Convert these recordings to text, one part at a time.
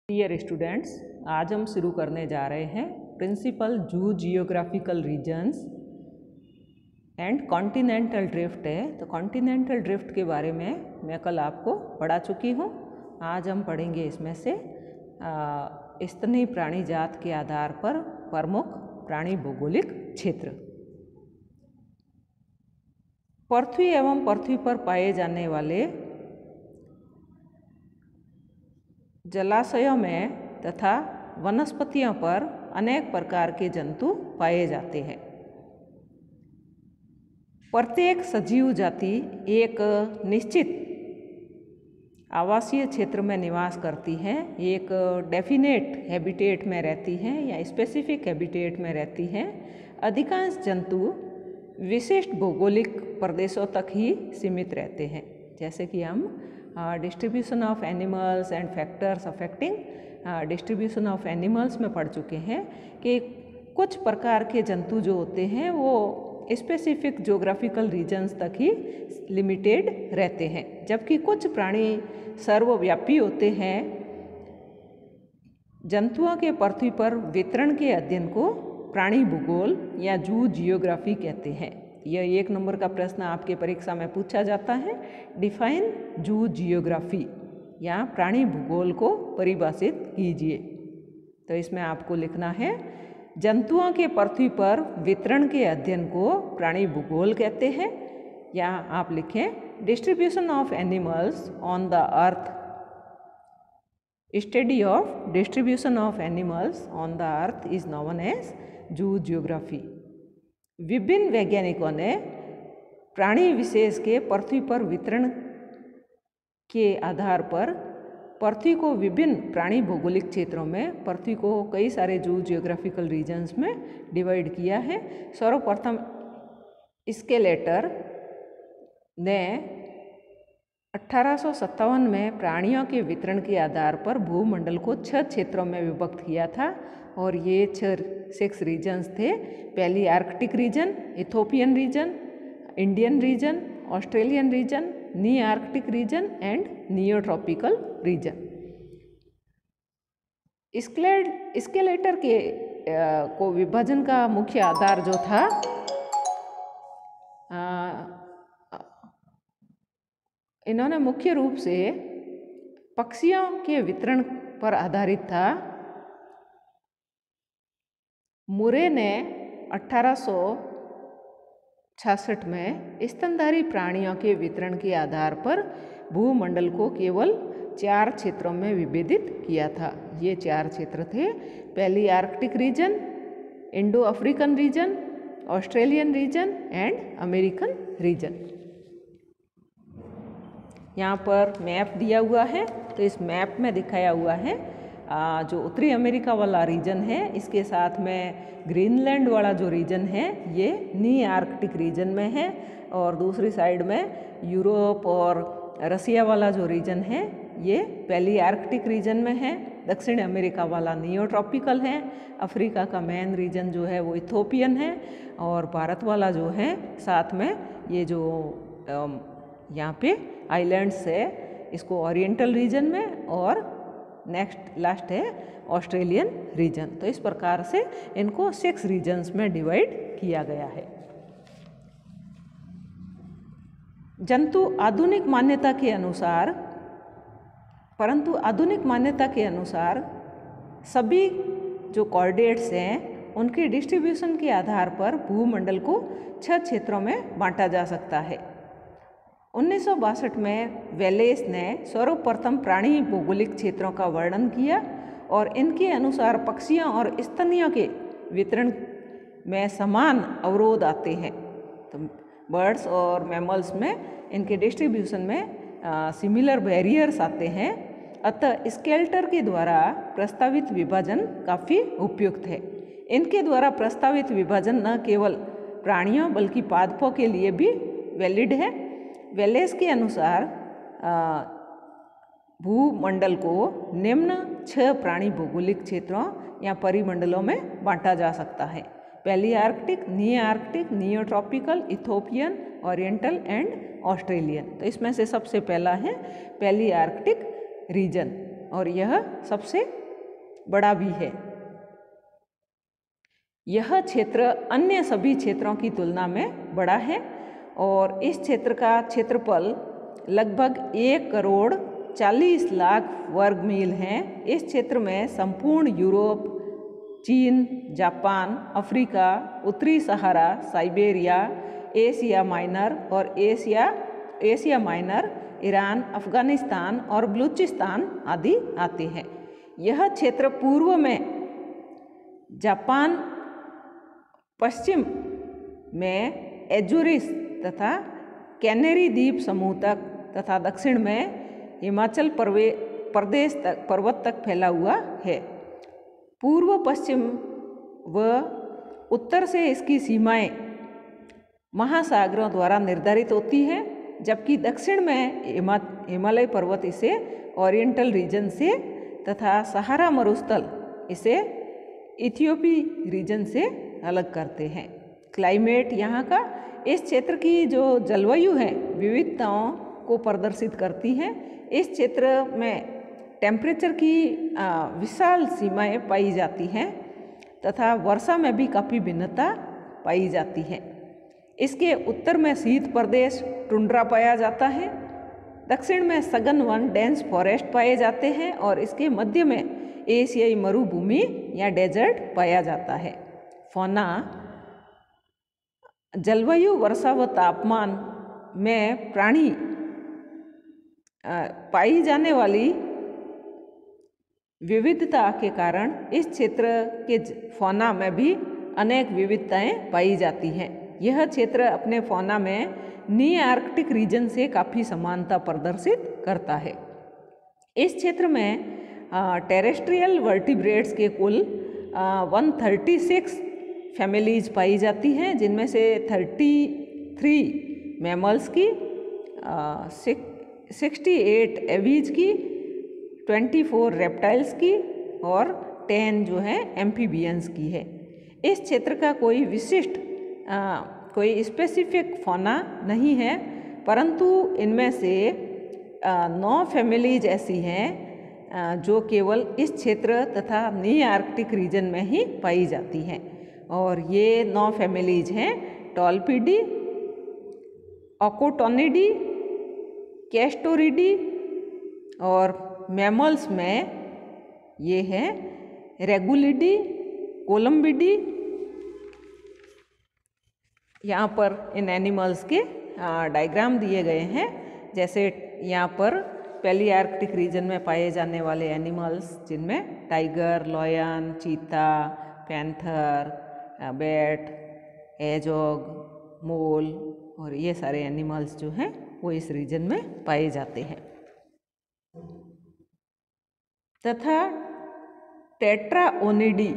Dear students, आज हम शुरू करने जा रहे हैं principal zoogeographical regions and continental drift है। तो कॉन्टिनेंटल ड्रिफ्ट के बारे में मैं कल आपको पढ़ा चुकी हूँ। आज हम पढ़ेंगे इसमें से स्तनीय प्राणी जात के आधार पर प्रमुख प्राणी भौगोलिक क्षेत्र। पृथ्वी एवं पृथ्वी पर पाए जाने वाले जलाशयों में तथा वनस्पतियों पर अनेक प्रकार के जंतु पाए जाते हैं। प्रत्येक सजीव जाति एक निश्चित आवासीय क्षेत्र में निवास करती है, एक डेफिनेट हैबिटेट में रहती है या स्पेसिफिक हैबिटेट में रहती है। अधिकांश जंतु विशिष्ट भौगोलिक प्रदेशों तक ही सीमित रहते हैं। जैसे कि हम distribution of animals and factors affecting distribution of animals में पढ़ चुके हैं कि कुछ प्रकार के जंतु जो होते हैं वो स्पेसिफिक ज्योग्राफिकल रीजन्स तक ही लिमिटेड रहते हैं, जबकि कुछ प्राणी सर्वव्यापी होते हैं। जंतुओं के पृथ्वी पर वितरण के अध्ययन को प्राणी भूगोल या जू जियोग्राफी कहते हैं। यह 1 नंबर का प्रश्न आपके परीक्षा में पूछा जाता है। डिफाइन जू जियोग्राफी या प्राणी भूगोल को परिभाषित कीजिए। तो इसमें आपको लिखना है जंतुओं के पृथ्वी पर वितरण के अध्ययन को प्राणी भूगोल कहते हैं, या आप लिखें distribution of animals on the earth. Study of distribution of animals on the earth is known as zoogeography. विभिन्न वैज्ञानिकों ने प्राणी विशेष के पृथ्वी पर वितरण के आधार पर पृथ्वी को विभिन्न प्राणी भौगोलिक क्षेत्रों में पृथ्वी को कई सारे जू जियोग्राफिकल रीजन्स में डिवाइड किया है। सर्वप्रथम स्केलेटर ने 1857 में प्राणियों के वितरण के आधार पर भूमंडल को 6 क्षेत्रों में विभक्त किया था, और ये 6 रीजन्स थे। Palearctic region, Ethiopian region, Indian region, Australian region, Nearctic region and neotropical region. Sclater के को विभाजन का मुख्य आधार जो था इन्होंने मुख्य रूप से पक्षियों के वितरण पर आधारित था। मुरे ने 1866 में स्तनधारी प्राणियों के वितरण के आधार पर भूमंडल को केवल 4 क्षेत्रों में विभेदित किया था। ये 4 क्षेत्र थे। Palearctic reason, Indo African region, Australian reason and American region. यहाँ पर मैप दिया हुआ है, तो इस मैप में दिखाया हुआ है जो उत्तरी अमेरिका वाला रीजन है, इसके साथ में ग्रीनलैंड वाला जो रीजन है ये नी आर्कटिक रीजन में है, और दूसरी साइड में यूरोप और रसिया वाला जो रीजन है ये पहली आर्कटिक रीजन में है। दक्षिण अमेरिका वाला नियोट्रॉपिकल है। अफ्रीका का मेन रीजन जो है वो इथोपियन है, और भारत वाला जो है साथ में ये जो यहाँ पे आइलैंड्स है इसको ओरिएंटल रीजन में, और नेक्स्ट लास्ट है ऑस्ट्रेलियन रीजन। तो इस प्रकार से इनको 6 रीजन्स में डिवाइड किया गया है। जंतु आधुनिक मान्यता के अनुसार सभी जो कोऑर्डिनेट्स हैं उनके डिस्ट्रीब्यूशन के आधार पर भूमंडल को 6 क्षेत्रों में बांटा जा सकता है। 1962 में वेलेस ने सर्वप्रथम प्राणी भौगोलिक क्षेत्रों का वर्णन किया, और इनके अनुसार पक्षियों और स्तनियों के वितरण में समान अवरोध आते हैं। तो बर्ड्स और मैमल्स में इनके डिस्ट्रीब्यूशन में सिमिलर बैरियर्स आते हैं। अतः स्केलेटर के द्वारा प्रस्तावित विभाजन काफ़ी उपयुक्त है। इनके द्वारा प्रस्तावित विभाजन न केवल प्राणियों बल्कि पादपों के लिए भी वैलिड है। वेलेस के अनुसार भूमंडल को निम्न 6 प्राणी भौगोलिक क्षेत्रों या परिमंडलों में बांटा जा सकता है। Palearctic, Nearctic, neotropical, Ethiopian, oriental and Australian. तो इसमें से सबसे पहला है पहली आर्कटिक रीजन। और यह सबसे बड़ा भी है। यह क्षेत्र अन्य सभी क्षेत्रों की तुलना में बड़ा है और इस क्षेत्र का क्षेत्रफल लगभग 1,40,00,000 वर्ग मील है। इस क्षेत्र में संपूर्ण यूरोप, चीन, जापान, अफ्रीका, उत्तरी सहारा, साइबेरिया, एशिया माइनर और एशिया माइनर, ईरान, अफगानिस्तान और बलूचिस्तान आदि आते हैं। यह क्षेत्र पूर्व में जापान, पश्चिम में एजोरिस तथा कैनरी द्वीप समूह तक तथा दक्षिण में हिमाचल प्रदेश तक पर्वत तक फैला हुआ है। पूर्व, पश्चिम व उत्तर से इसकी सीमाएं महासागरों द्वारा निर्धारित होती हैं, जबकि दक्षिण में हिमालय पर्वत इसे ओरिएंटल रीजन से तथा सहारा मरुस्थल इसे इथियोपी रीजन से अलग करते हैं। क्लाइमेट यहाँ का इस क्षेत्र की जो जलवायु है विविधताओं को प्रदर्शित करती है। इस क्षेत्र में टेम्परेचर की विशाल सीमाएं पाई जाती हैं तथा वर्षा में भी काफ़ी भिन्नता पाई जाती है। इसके उत्तर में शीत प्रदेश टुंड्रा पाया जाता है, दक्षिण में सघन वन डेंस फॉरेस्ट पाए जाते हैं और इसके मध्य में एशियाई मरुभूमि या डेजर्ट पाया जाता है। फौना जलवायु, वर्षा व तापमान में प्राणी पाई जाने वाली विविधता के कारण इस क्षेत्र के फौना में भी अनेक विविधताएं पाई जाती हैं। यह क्षेत्र अपने फौना में नी आर्कटिक रीजन से काफ़ी समानता प्रदर्शित करता है। इस क्षेत्र में टेरेस्ट्रियल वर्टिब्रेट्स के कुल 136 फैमिलीज पाई जाती हैं, जिनमें से 33 मैमल्स की, 68 एवीज की, 24 रेप्टाइल्स की और 10 जो है एम्फीबियंस की है। इस क्षेत्र का कोई विशिष्ट कोई स्पेसिफिक फौना नहीं है, परंतु इनमें से 9 फैमिलीज ऐसी हैं जो केवल इस क्षेत्र तथा नी आर्कटिक रीजन में ही पाई जाती हैं और ये 9 फैमिलीज हैं टॉल्पिडी, ओकोटोनिडी, कैस्टोरिडी और मैमल्स में ये है रेगुलिडी, कोलम्बिडी। यहाँ पर इन एनिमल्स के डायग्राम दिए गए हैं। जैसे यहाँ पर पहली आर्कटिक रीजन में पाए जाने वाले एनिमल्स जिनमें टाइगर, लॉयन, चीता, पैंथर, बैट, एजॉग, मोल और ये सारे एनिमल्स जो हैं वो इस रीजन में पाए जाते हैं। तथा टेट्राओनिडी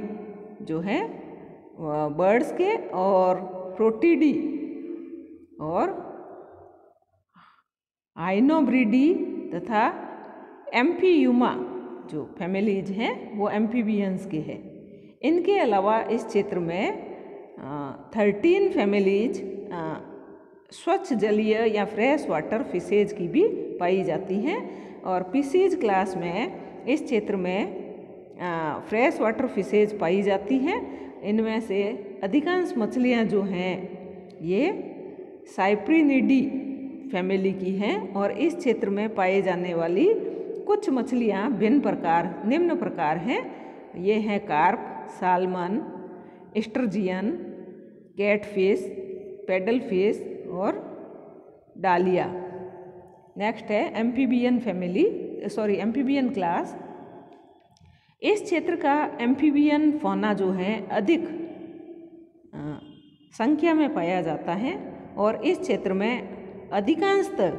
जो है बर्ड्स के और प्रोटीडी और आइनोब्रिडी तथा एम्फीयुमा जो फैमिलीज हैं वो एम्फीबियंस के हैं। इनके अलावा इस क्षेत्र में 13 फैमिलीज स्वच्छ जलीय या फ्रेश वाटर फिशेज की भी पाई जाती हैं और फिशेज क्लास में इस क्षेत्र में फ्रेश वाटर फिशेज पाई जाती हैं। इनमें से अधिकांश मछलियां जो हैं ये साइप्रिनिडी फैमिली की हैं और इस क्षेत्र में पाए जाने वाली कुछ मछलियां निम्न प्रकार हैं। ये हैं carp, salmon, sturgeon, catfish, paddle fish और डालिया। नेक्स्ट है एम्फीबियन क्लास। इस क्षेत्र का एम्फीबियन फौना जो है अधिक संख्या में पाया जाता है और इस क्षेत्र में अधिकांशतः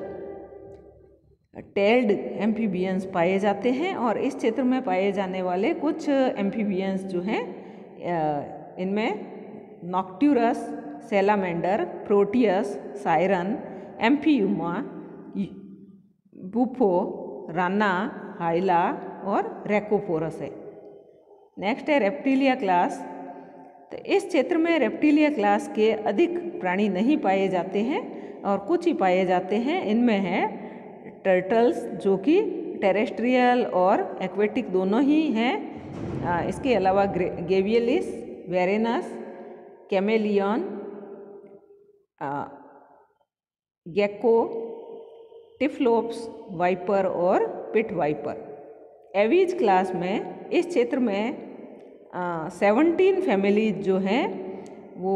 टेल्ड एम्फीबियंस पाए जाते हैं और इस क्षेत्र में पाए जाने वाले कुछ एम्फीबियंस जो हैं इनमें necturus, salamander, proteus, siren, amphiuma, bufo, rana, hyla और रेकोफोरस है। नेक्स्ट है रेप्टिलिया क्लास। तो इस क्षेत्र में रेप्टिलिया क्लास के अधिक प्राणी नहीं पाए जाते हैं और कुछ ही पाए जाते हैं। इनमें है टर्टल्स जो कि टेरेस्ट्रियल और एक्वेटिक दोनों ही हैं। इसके अलावा गेवियलिस, वेरेनस, कैमेलियन, गेको, टिफ्लोप्स वाइपर और पिट वाइपर। एवीज क्लास में इस क्षेत्र में 17 फैमिलीज जो हैं वो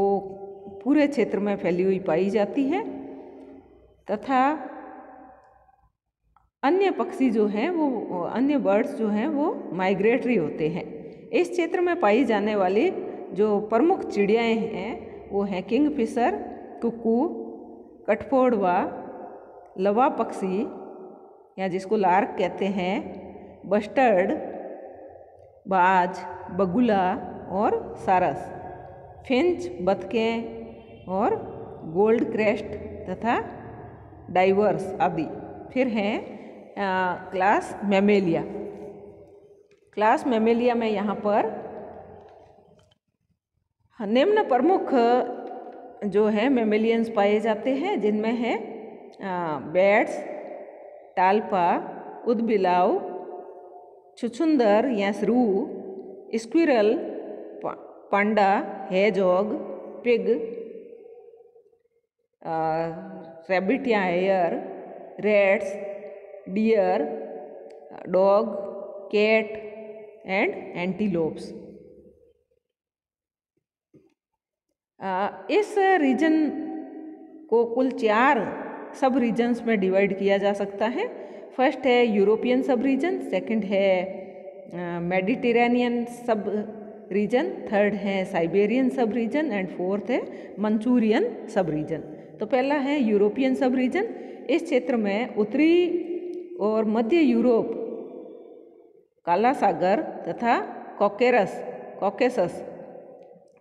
पूरे क्षेत्र में फैली हुई पाई जाती हैं तथा अन्य पक्षी जो हैं वो अन्य बर्ड्स जो हैं वो माइग्रेटरी होते हैं। इस क्षेत्र में पाई जाने वाली जो प्रमुख चिड़ियाएँ हैं वो हैं किंगफिशर, कुक्कू, कठफोड़वा, लवा पक्षी या जिसको लार्क कहते हैं, बस्टर्ड, बाज, बगुला और सारस, फिंच, बतखें और गोल्ड क्रेस्ट तथा डाइवर्स आदि। फिर हैं क्लास मैमेलिया। क्लास मैमेलिया में यहाँ पर निम्न प्रमुख जो है मैमेलियंस पाए जाते हैं, जिनमें है बैट्स, टालपा, उदबिलाव, छुछुंदर या shrew, squirrel, panda, hedgehog, pig, rabbit या hare, rats, deer, dog, cat and antelopes. इस रीजन को कुल 4 सब रीजन्स में डिवाइड किया जा सकता है। फर्स्ट है यूरोपियन सब रीजन, सेकंड है मेडिटेरेनियन सब रीजन, थर्ड है साइबेरियन सब रीजन एंड फोर्थ है मंचूरियन सब रीजन। तो पहला है यूरोपियन सब रीजन। इस क्षेत्र में उत्तरी और मध्य यूरोप, काला सागर तथा कॉकेसस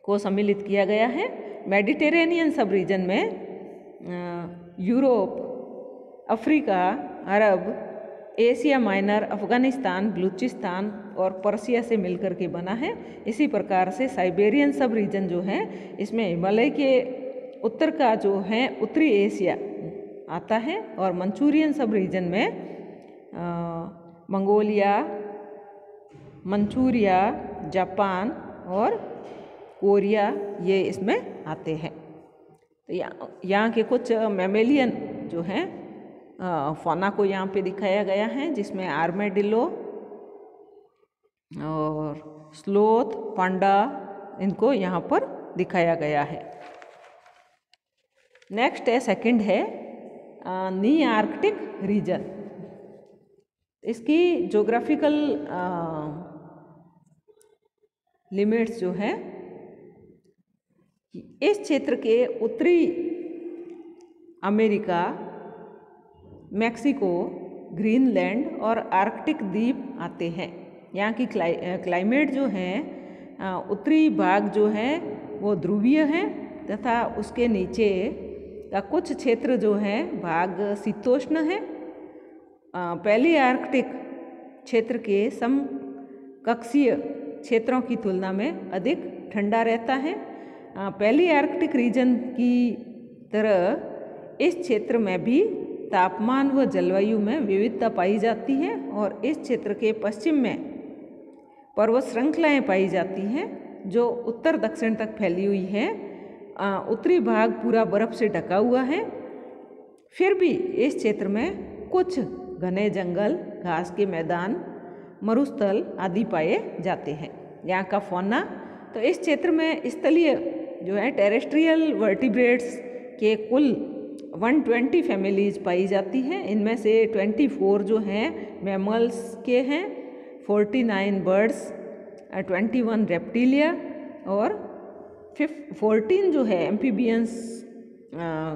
को सम्मिलित किया गया है। मेडिटेरेनियन सब रीजन में यूरोप, अफ्रीका, अरब, एशिया माइनर, अफगानिस्तान, बलूचिस्तान और पर्सिया से मिलकर के बना है। इसी प्रकार से साइबेरियन सब रीजन जो है इसमें हिमालय के उत्तर का जो है उत्तरी एशिया आता है और मंचूरियन सब रीजन में मंगोलिया, मंचूरिया, जापान और कोरिया ये इसमें आते हैं। तो यहाँ के कुछ मैमेलियन जो हैं फौना को यहाँ पे दिखाया गया है, जिसमें आर्मेडिलो और स्लोथ, पांडा, इनको यहाँ पर दिखाया गया है। नेक्स्ट है, सेकंड है नी आर्कटिक रीजन। इसकी ज्योग्राफिकल लिमिट्स जो है इस क्षेत्र के उत्तरी अमेरिका, मैक्सिको, ग्रीनलैंड और आर्कटिक द्वीप आते हैं। यहाँ की क्लाइमेट जो है उत्तरी भाग जो है वो ध्रुवीय है तथा उसके नीचे का कुछ क्षेत्र जो है भाग शीतोष्ण है। पहली आर्कटिक क्षेत्र के समकक्षीय क्षेत्रों की तुलना में अधिक ठंडा रहता है। पहली आर्कटिक रीजन की तरह इस क्षेत्र में भी तापमान व जलवायु में विविधता पाई जाती है और इस क्षेत्र के पश्चिम में पर्वत श्रृंखलाएँ पाई जाती हैं जो उत्तर दक्षिण तक फैली हुई है। उत्तरी भाग पूरा बर्फ से ढका हुआ है। फिर भी इस क्षेत्र में कुछ घने जंगल, घास के मैदान, मरुस्थल आदि पाए जाते हैं। यहाँ का फौना, तो इस क्षेत्र में स्थलीय जो है टेरेस्ट्रियल वर्टिब्रेट्स के कुल 120 फैमिलीज पाई जाती हैं। इनमें से 24 जो हैं मैमल्स के हैं, 49 बर्ड्स, 21 रेप्टिलिया और 14 जो है एम्फीबियंस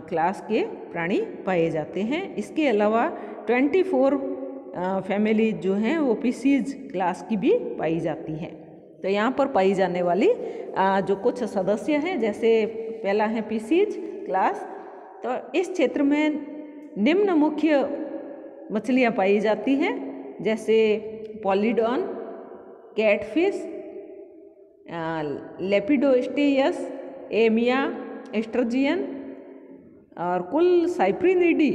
क्लास के प्राणी पाए जाते हैं। इसके अलावा 24 फैमिली जो हैं वो पीसीज क्लास की भी पाई जाती हैं। तो यहाँ पर पाई जाने वाली जो कुछ सदस्य हैं, जैसे पहला है पीसीज क्लास, तो इस क्षेत्र में निम्न मुख्य मछलियाँ पाई जाती हैं, जैसे पॉलीडॉन, कैटफिश, लेपिडोस्टेयस, एमिया, एस्ट्रजियन और कुल साइप्रिनिडी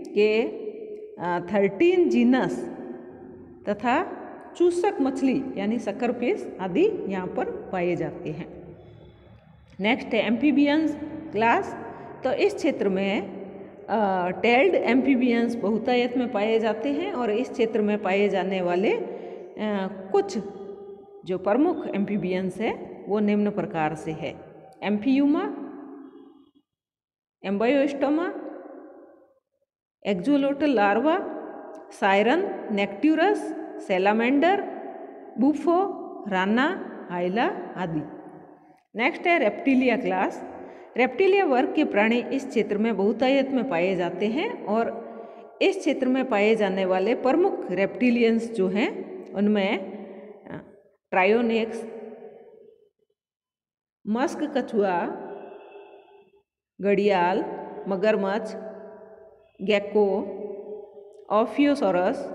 के 13 जीनस तथा चूसक मछली यानी सक्करफिश आदि यहाँ पर पाए जाते हैं। नेक्स्ट है एम्फीबियंस क्लास। तो इस क्षेत्र में टेल्ड एम्फीबियंस बहुतायत में पाए जाते हैं और इस क्षेत्र में पाए जाने वाले कुछ जो प्रमुख एम्फीबियंस है वो निम्न प्रकार से है। Amphiuma, ambystoma, axolotl larva, siren, necturus, salamander, bufo, rana, hyla आदि। नेक्स्ट है रेप्टिलिया क्लास। रेप्टिलिया वर्ग के प्राणी इस क्षेत्र में बहुतायत में पाए जाते हैं और इस क्षेत्र में पाए जाने वाले प्रमुख रेप्टिलियंस जो हैं उनमें ट्रायोनेक्स, मस्क कछुआ, घड़ियाल, मगरमच्छ, गेको, ऑफियोसोरस,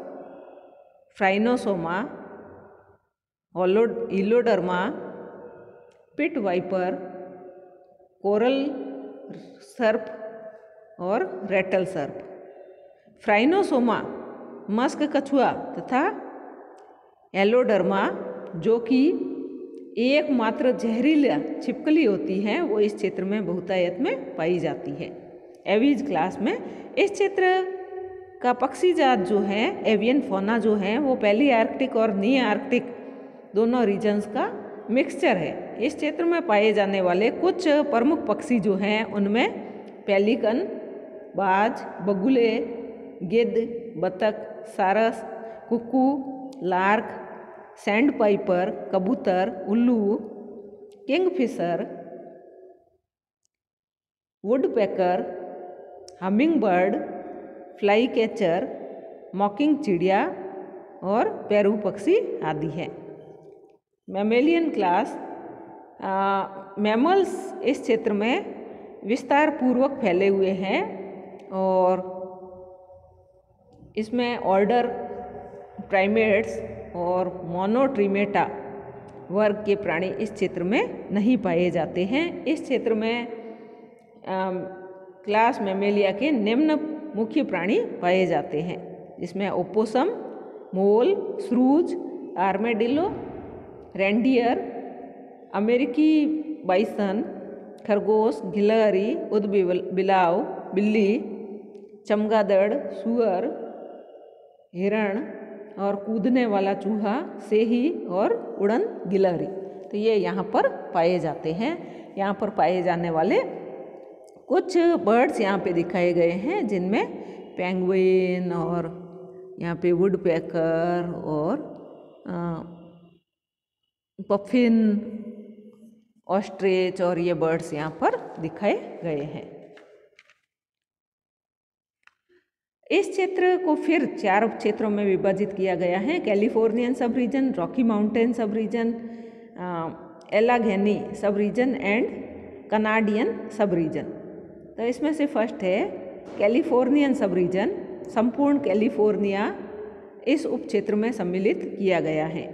फ्राइनोसोमा, इलोडर्मा, पिट वाइपर, कोरल सर्प और रेटल सर्प। फ्राइनोसोमा मस्क कछुआ तथा एलोडर्मा जो कि एकमात्र जहरीला छिपकली होती हैं वो इस क्षेत्र में बहुतायत में पाई जाती है। एवीज क्लास में इस क्षेत्र का पक्षी जात जो है एवियन फौना जो है वो पहली आर्कटिक और नी आर्कटिक दोनों रीजन्स का मिक्सचर है। इस क्षेत्र में पाए जाने वाले कुछ प्रमुख पक्षी जो हैं उनमें पेलिकन, बाज, बगुले, गिद्ध, बतख, सारस, कुक्कू, लार्क, सैंड पाइपर, कबूतर, उल्लू, Kingfisher, woodpecker, humming bird, fly catcher, मॉकिंग चिड़िया और पैरू पक्षी आदि हैं। Mammalian class. मैमल्स इस क्षेत्र में विस्तार पूर्वक फैले हुए हैं और इसमें ऑर्डर प्राइमेट्स और मोनोट्रीमेटा वर्ग के प्राणी इस क्षेत्र में नहीं पाए जाते हैं। इस क्षेत्र में क्लास मैमेलिया के निम्न मुख्य प्राणी पाए जाते हैं जिसमें ओपोसम, मोल, श्रूज, आर्मेडिलो, रेंडियर, अमेरिकी बाइसन, खरगोश, गिलहरी, उदबिलाव, बिल्ली, चमगादड़, सुअर, हिरण और कूदने वाला चूहा, सेही और उड़न गिलहरी। तो ये यहाँ पर पाए जाते हैं। यहाँ पर पाए जाने वाले कुछ बर्ड्स यहाँ पे दिखाए गए हैं जिनमें पेंगुइन और यहाँ पे वुडपेकर और पफिन, ऑस्ट्रिच और ये बर्ड्स यहाँ पर दिखाए गए हैं। इस क्षेत्र को फिर 4 क्षेत्रों में विभाजित किया गया है। कैलिफोर्नियन सब रीजन, रॉकी माउंटेन सब रीजन, एलाघेनी सब रीजन एंड कनाडियन सब रीजन। तो इसमें से फर्स्ट है कैलिफोर्नियन सब रीजन। संपूर्ण कैलिफोर्निया इस उपक्षेत्र में सम्मिलित किया गया है।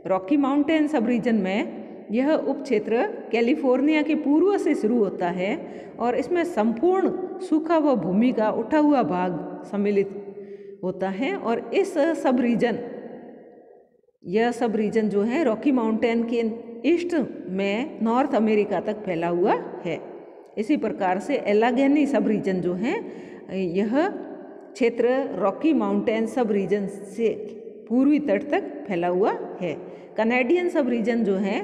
रॉकी माउंटेन सब रीजन में यह उपक्षेत्र कैलिफोर्निया के पूर्व से शुरू होता है और इसमें संपूर्ण सूखा व भूमि का उठा हुआ भाग सम्मिलित होता है। और इस सब रीजन, यह सब रीजन जो है रॉकी माउंटेन के ईस्ट में नॉर्थ अमेरिका तक फैला हुआ है। इसी प्रकार से एलाघेनी सब रीजन जो है यह क्षेत्र रॉकी माउंटेन सब रीजन से पूर्वी तट तक फैला हुआ है। कनाडियन सब रीजन जो है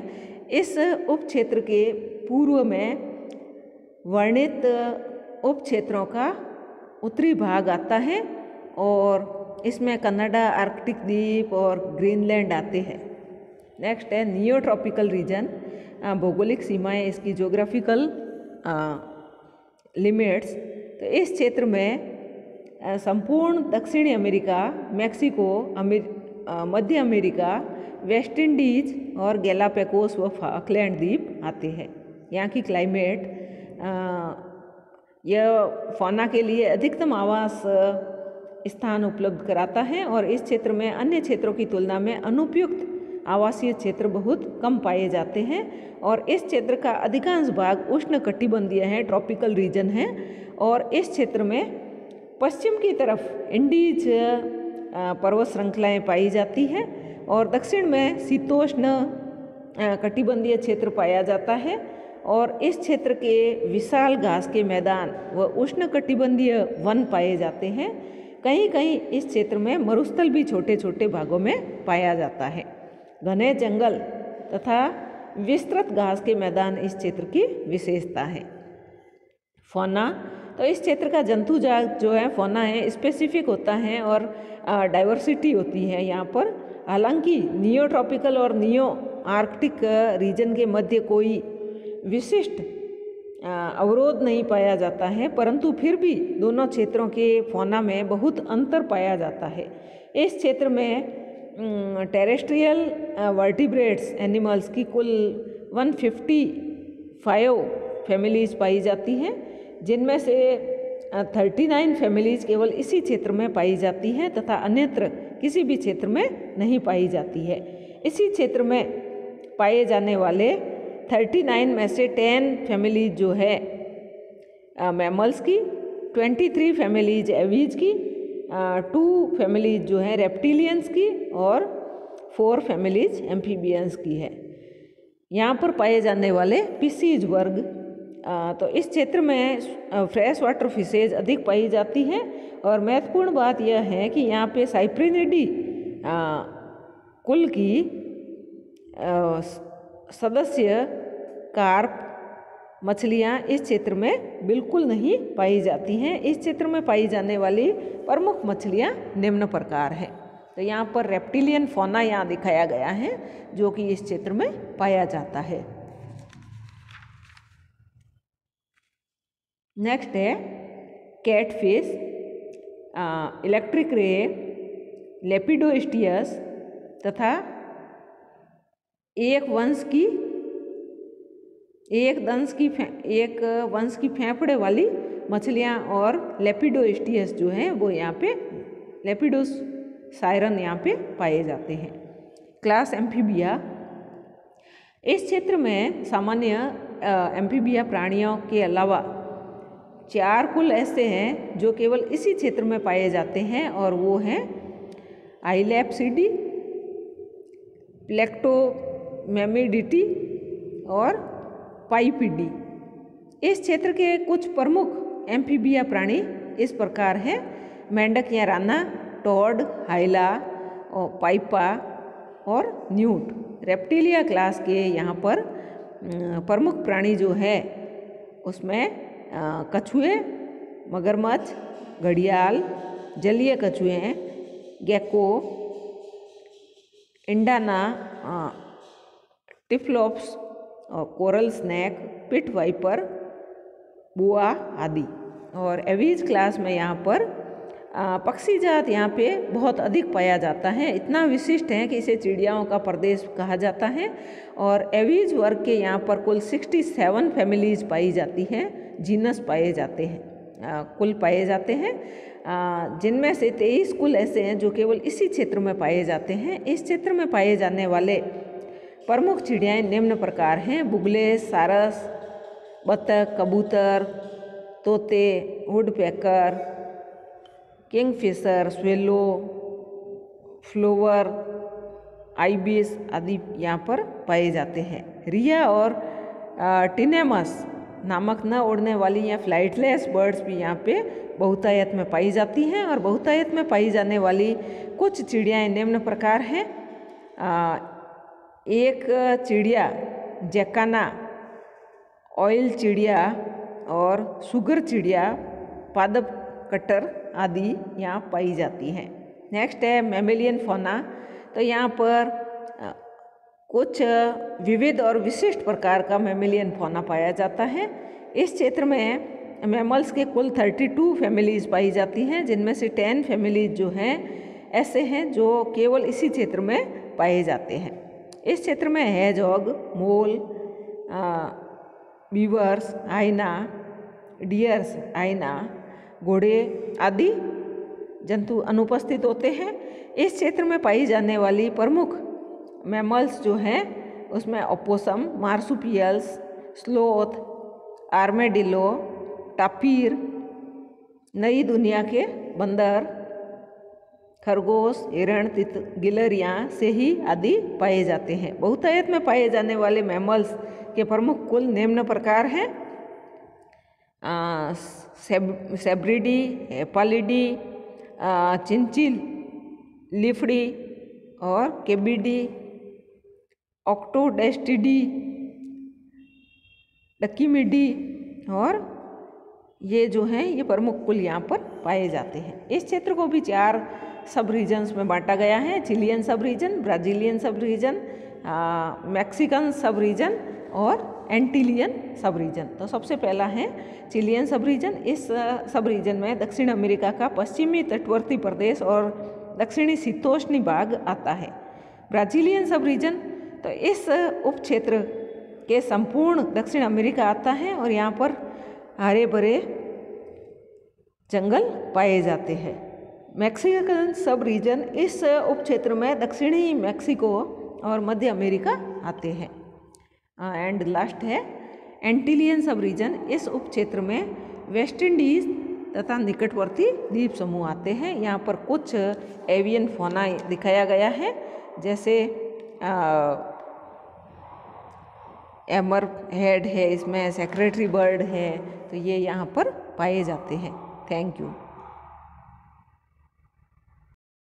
इस उपक्षेत्र के पूर्व में वर्णित उपक्षेत्रों का उत्तरी भाग आता है और इसमें कनाडा, आर्कटिक द्वीप और ग्रीनलैंड आते हैं। नेक्स्ट है नियोट्रॉपिकल रीजन। भौगोलिक सीमाएं, इसकी ज्योग्राफिकल लिमिट्स। तो इस क्षेत्र में संपूर्ण दक्षिणी अमेरिका, मैक्सिको, मध्य अमेरिका, वेस्ट इंडीज और गैलापागोस व फॉकलैंड द्वीप आते हैं। यहाँ की क्लाइमेट यह फौना के लिए अधिकतम आवास स्थान उपलब्ध कराता है और इस क्षेत्र में अन्य क्षेत्रों की तुलना में अनुपयुक्त आवासीय क्षेत्र बहुत कम पाए जाते हैं और इस क्षेत्र का अधिकांश भाग उष्णकटिबंधीय है, ट्रॉपिकल रीजन है। और इस क्षेत्र में पश्चिम की तरफ इंडीज पर्वत श्रृंखलाएं पाई जाती हैं और दक्षिण में शीतोष्ण कटिबंधीय क्षेत्र पाया जाता है और इस क्षेत्र के विशाल घास के मैदान व उष्ण कटिबंधीय वन पाए जाते हैं। कहीं कहीं इस क्षेत्र में मरुस्थल भी छोटे छोटे भागों में पाया जाता है। घने जंगल तथा विस्तृत घास के मैदान इस क्षेत्र की विशेषता है। फौना, तो इस क्षेत्र का जंतु जात जो है फौना है स्पेसिफिक होता है और डाइवर्सिटी होती है यहाँ पर। हालांकि नियो ट्रॉपिकल और नियो आर्कटिक रीजन के मध्य कोई विशिष्ट अवरोध नहीं पाया जाता है, परंतु फिर भी दोनों क्षेत्रों के फौना में बहुत अंतर पाया जाता है। इस क्षेत्र में टेरेस्ट्रियल वर्टिब्रेट्स एनिमल्स की कुल 155 फैमिलीज पाई जाती हैं, जिनमें से 39 फैमिलीज केवल इसी क्षेत्र में पाई जाती हैं तथा अन्यत्र किसी भी क्षेत्र में नहीं पाई जाती है। इसी क्षेत्र में पाए जाने वाले 39 में से 10 फैमिलीज जो है मैमल्स की, 23 फैमिलीज एवीज की, 2 फैमिलीज जो है रेप्टिलियंस की और 4 फैमिलीज एम्फीबियंस की है। यहाँ पर पाए जाने वाले पिसीज वर्ग, तो इस क्षेत्र में फ्रेश वाटर फिशेज अधिक पाई जाती हैं और महत्वपूर्ण बात यह है कि यहाँ पे साइप्रिनिडी कुल की सदस्य कार्प मछलियाँ इस क्षेत्र में बिल्कुल नहीं पाई जाती हैं। इस क्षेत्र में पाई जाने वाली प्रमुख मछलियाँ निम्न प्रकार हैं। तो यहाँ पर रेप्टिलियन फौना यहाँ दिखाया गया है जो कि इस क्षेत्र में पाया जाता है। नेक्स्ट है कैटफिश, इलेक्ट्रिक रे, लेपिडोस्टियस तथा एक वंश की फेफड़े वाली मछलियाँ और लेपिडोस्टियस जो हैं वो यहाँ पे लेपिडोस सायरन यहाँ पे पाए जाते हैं। क्लास एम्फीबिया, इस क्षेत्र में सामान्य एम्फीबिया प्राणियों के अलावा 4 कुल ऐसे हैं जो केवल इसी क्षेत्र में पाए जाते हैं और वो हैं आइलैप्सिडी, प्लेक्टोमेमिडिटी और पाइपिडी। इस क्षेत्र के कुछ प्रमुख एम्फीबिया प्राणी इस प्रकार हैं: मेंढक या राना, टोड, हाइला और पाइपा और न्यूट। रेप्टिलिया क्लास के यहाँ पर प्रमुख प्राणी जो है उसमें कछुए, मगरमच्छ, घड़ियाल, जलीय कछुए, गेको, इंडाना, typhlops, coral snake, pit viper, boa आदि। और एवीज क्लास में यहाँ पर पक्षी जात यहाँ पे बहुत अधिक पाया जाता है, इतना विशिष्ट है कि इसे चिड़ियाओं का प्रदेश कहा जाता है। और एवीज वर्ग के यहाँ पर कुल 67 फैमिलीज पाई जाती हैं, जीनस पाए जाते हैं, कुल पाए जाते हैं, जिनमें से 23 कुल ऐसे हैं जो केवल इसी क्षेत्र में पाए जाते हैं। इस क्षेत्र में पाए जाने वाले प्रमुख चिड़ियाएँ निम्न प्रकार हैं: बुगले, सारस, बतख, कबूतर, तोते, woodpecker, Kingfisher, swallow, flower, ibis आदि यहाँ पर पाए जाते हैं। रिया और टिनेमस नामक न उड़ने वाली या फ्लाइटलेस बर्ड्स भी यहाँ पे बहुतायत में पाई जाती हैं। और बहुतायत में पाई जाने वाली कुछ चिड़ियाएँ निम्न प्रकार हैं। एक चिड़िया जैकाना, ऑयल चिड़िया और सुगर चिड़िया, पादप कटर आदि यहाँ पाई जाती हैं। नेक्स्ट है मैमेलियन फौना। तो यहाँ पर कुछ विविध और विशिष्ट प्रकार का मैमेलियन फौना पाया जाता है। इस क्षेत्र में मैमल्स के कुल 32 फैमिलीज पाई जाती हैं, जिनमें से 10 फैमिलीज जो हैं ऐसे हैं जो केवल इसी क्षेत्र में पाए जाते हैं। इस क्षेत्र में हेजहॉग, मोल, बीवर्स, हाइना, डियर्स, हाइना, घोड़े आदि जंतु अनुपस्थित होते हैं। इस क्षेत्र में पाई जाने वाली प्रमुख मैमल्स जो हैं उसमें ओपोसम, मार्सुपियल्स, स्लोथ, आर्मेडिलो, टापीर, नई दुनिया के बंदर, खरगोश, हिरण, गिलहरियाँ से ही आदि पाए जाते हैं। बहुतायत में पाए जाने वाले मैमल्स के प्रमुख कुल निम्न प्रकार हैं: सेब्रिडी, हेपालिडी, चिंचिल, लिफड़ी और केबिडी, ऑक्टोडेस्टिडी, डकीमिडी, और ये जो हैं ये प्रमुख कुल यहाँ पर पाए जाते हैं। इस क्षेत्र को भी 4 सब रीजन्स में बांटा गया है: चिलियन सब रीजन, ब्राज़ीलियन सब रीजन, मैक्सिकन सब रीजन और एंटीलियन सब रीजन। तो सबसे पहला है चिलियन सब रीजन। इस सब रीजन में दक्षिण अमेरिका का पश्चिमी तटवर्ती प्रदेश और दक्षिणी शीतोष्णी भाग आता है। ब्राज़ीलियन सब रीजन, तो इस उप क्षेत्र के संपूर्ण दक्षिण अमेरिका आता है और यहाँ पर हरे भरे जंगल पाए जाते हैं। मैक्सिकन सब रीजन, इस उप क्षेत्र में दक्षिणी मैक्सिको और मध्य अमेरिका आते हैं। एंड लास्ट है एंटीलियन सब रीजन। इस उप क्षेत्र में वेस्ट इंडीज तथा निकटवर्ती द्वीप समूह आते हैं। यहाँ पर कुछ एवियन फौना दिखाया गया है, जैसे एमर हेड है, इसमें सेक्रेटरी बर्ड है, तो ये यहाँ पर पाए जाते हैं। Thank you.